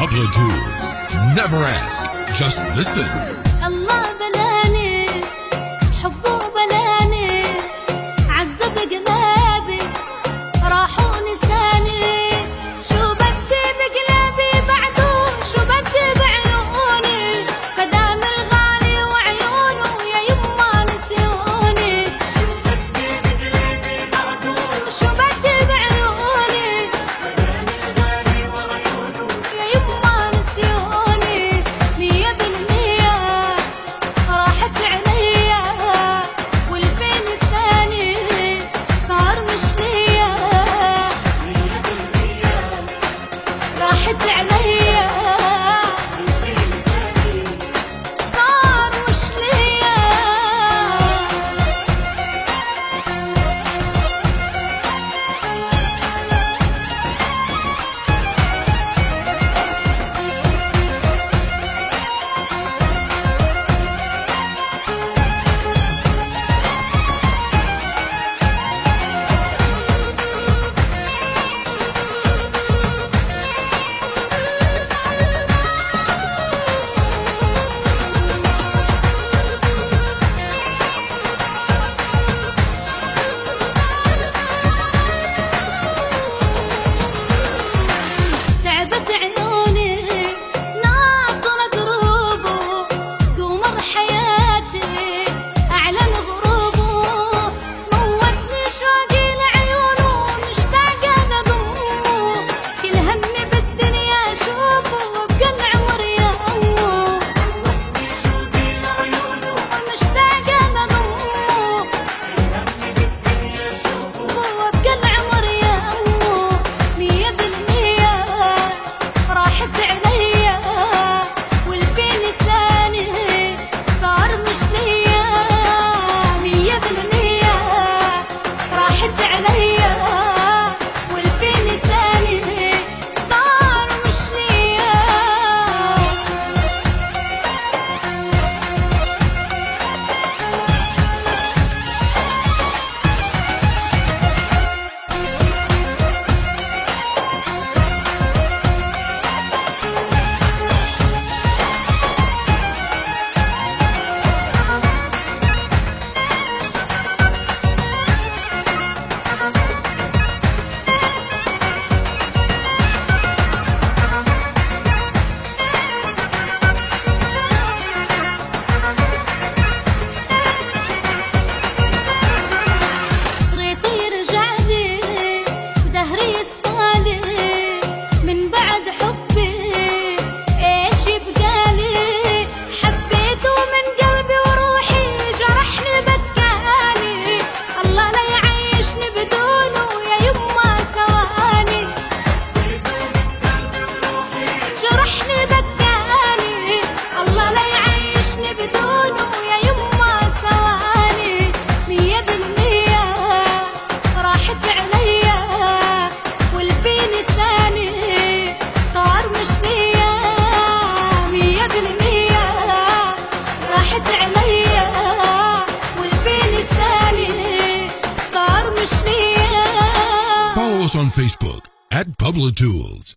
Pablo Tools. Never ask, just listen. الله بلاني حبه بلاني عذب قلبي راحوا نساني شو بدي بقلبي بعده شو بدي بعيوني مدام الغالي وعيونه يا يما نسيوني شو بدي بقلبي بعده شو بدي بعيوني مدام الغالي وعيونه يا يما نسيوني 100% راحت عليا والفين الثاني صار مش ليا 100% راحت عليا والفين الثاني صار مش ليا تعبت عيوني ناطر دروبه قمر حياتي أعلن غروبه موتني شوقي لعيونه مشتاقة أضمه كل همي بالدنيا أشوفه وأبقى العمر يا أمه موتني شوقي لعيونه مشتاقة أضمه كل همي بالدنيا أشوفه وأبقى العمر يا أمه 100% راحت عليا والفين الثاني صار مش ليا 100% راحت عليا والفين الثاني صار مش ليا ريته يرجع لي ودهري يصفالي من بعد حبي ايش يبقالي حبيته من قلبي وروحي جرحني بكاني الله لا يعيشني بدونه يا يما ثواني جرحني بكاني الله لا يعيشني بدونه يا يما ثواني 100% راحت عليا والفين الثاني صار مش ليا 100% راحت عليا والفين الثاني صار مش ليا Follow us on Facebook at Pablo Tools.